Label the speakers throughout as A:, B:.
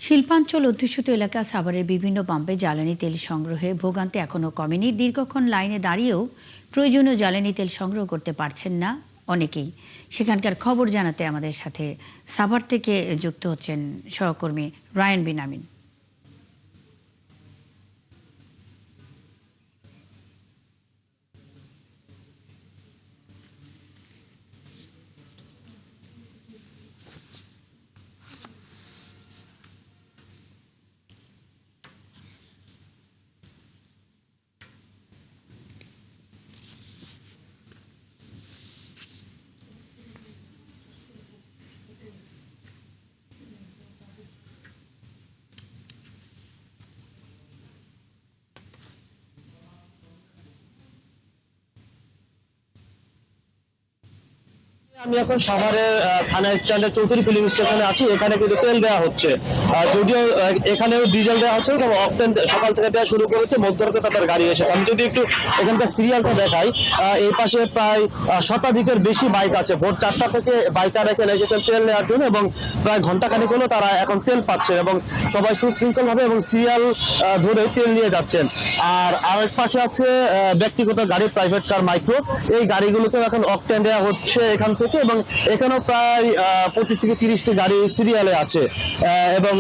A: শিল্পাঞ্চল অধ্যুষিত এলাকা সাভারের বিভিন্ন পাম্পে জ্বালানি তেল সংগ্রহে ভোগান্তি এখনও কমেনি। দীর্ঘক্ষণ লাইনে দাঁড়িয়েও প্রয়োজনীয় জ্বালানি তেল সংগ্রহ করতে পারছেন না অনেকেই। সেখানকার খবর জানাতে আমাদের সাথে সাভার থেকে যুক্ত হচ্ছেন সহকর্মী রায়ান বিন আমিন।
B: আমি এখন সাভারের থানা স্ট্যান্ডের চৌধুরী ফিলিং স্টেশনে আছি। এখানে কিন্তু তেল দেওয়া হচ্ছে, যদিও এখানেও ডিজেল দেওয়া হচ্ছে, তবে অকটেন সকাল থেকে দেওয়া শুরু করেছে, মধ্যরাতে তাদের গাড়ি এসেছে। আমি যদি একটু এখানকার সিরিয়ালটা দেখাই, এই পাশে প্রায় শতাধিকের বেশি বাইক আছে। ভোর 4টা থেকে বাইকার এখানে এসেছেন তেল নেওয়ার জন্য এবং প্রায় ঘন্টাখানিক হলো তারা এখন তেল পাচ্ছেন এবং সবাই সুশৃঙ্খলভাবে এবং সিরিয়াল ধরে তেল নিয়ে যাচ্ছেন। আর আরেক পাশে আছে ব্যক্তিগত গাড়ি, প্রাইভেট কার, মাইক্রো। এই গাড়িগুলোকেও এখন অকটেন দেওয়া হচ্ছে এখান থেকে এবং এখানেও প্রায় 25 থেকে 30টি গাড়ি সিরিয়ালে আছে এবং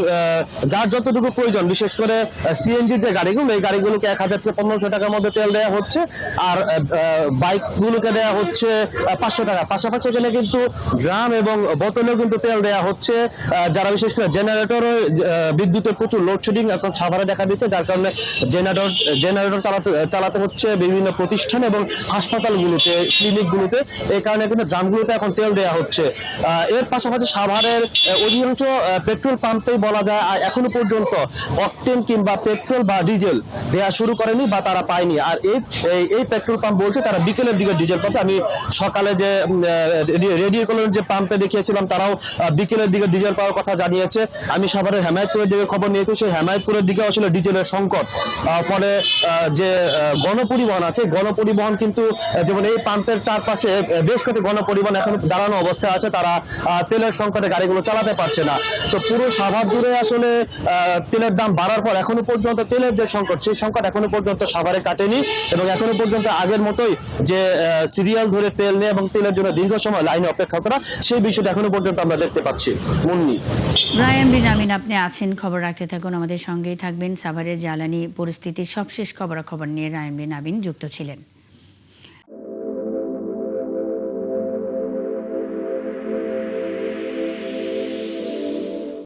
B: যার যতটুকু প্রয়োজন, বিশেষ করে সিএনজির যে গাড়িগুলো, এই গাড়িগুলোকে 1000 থেকে 1500 টাকার মধ্যে তেল দেওয়া হচ্ছে আর বাইকগুলোকে দেওয়া হচ্ছে 500 টাকা। পাশাপাশি এখানে কিন্তু ড্রাম এবং বোতলেও কিন্তু তেল দেওয়া হচ্ছে। যারা বিশেষ করে জেনারেটর, বিদ্যুতের প্রচুর লোডশেডিং এখন সাভারে দেখা দিচ্ছে, যার কারণে জেনারেটর চালাতে হচ্ছে বিভিন্ন প্রতিষ্ঠান এবং হাসপাতালগুলোতে, ক্লিনিকগুলোতে। এই কারণে কিন্তু ড্রামগুলোতে এখন তেল দেওয়া হচ্ছে। এর পাশাপাশি সাভারের অধিকাংশ পেট্রোল পাম্পেই বলা যায় এখনো পর্যন্ত অকটেন কিংবা পেট্রোল বা ডিজেল দেওয়া শুরু করেনি বা তারা পায়নি। আর এই পেট্রোল পাম্প বলছে তারা বিকেলের দিকে ডিজেল পাবে। আমি সকালে যে রেডিও কলোনির যে পাম্পে দেখিয়েছিলাম, তারাও বিকেলের দিকে ডিজেল পাওয়ার কথা জানিয়েছে। আমি সাভারের হেমায়েতপুরের দিকে খবর নিয়েছি, সেই হেমায়েতপুরের দিকে আসলে ডিজেলের সংকট। ফলে যে গণপরিবহন আছে, গণপরিবহন কিন্তু যেমন এই পাম্পের চারপাশে বেশ কয়েকটি গণপরিবহন এখন দাঁড়ানো অবস্থায় আছে, তারা তেলের সংকটে গাড়িগুলো চালাতে পারছে না। তো পুরো সাভার জুড়ে আসলে তেলের দাম বাড়ার পর এখনো পর্যন্ত তেলের যে সংকট, সেই সংকট এখনো পর্যন্ত সাভারে কাটেনি এবং এখনো পর্যন্ত আগের মতোই যে সিরিয়াল ধরে তেল নেই এবং তেলের জন্য দীর্ঘ সময় লাইনে অপেক্ষা করা, সেই বিষয়টা এখনো পর্যন্ত আমরা দেখতে পাচ্ছি। মুন্নি।
A: রায়ান বিন আমিন, আপনি আছেন, খবর রাখতে থাকুন, আমাদের সঙ্গেই থাকবেন। সাভারের জ্বালানি পরিস্থিতির সবশেষ খবরাখবর নিয়ে রায়ান বিন আমিন যুক্ত ছিলেন।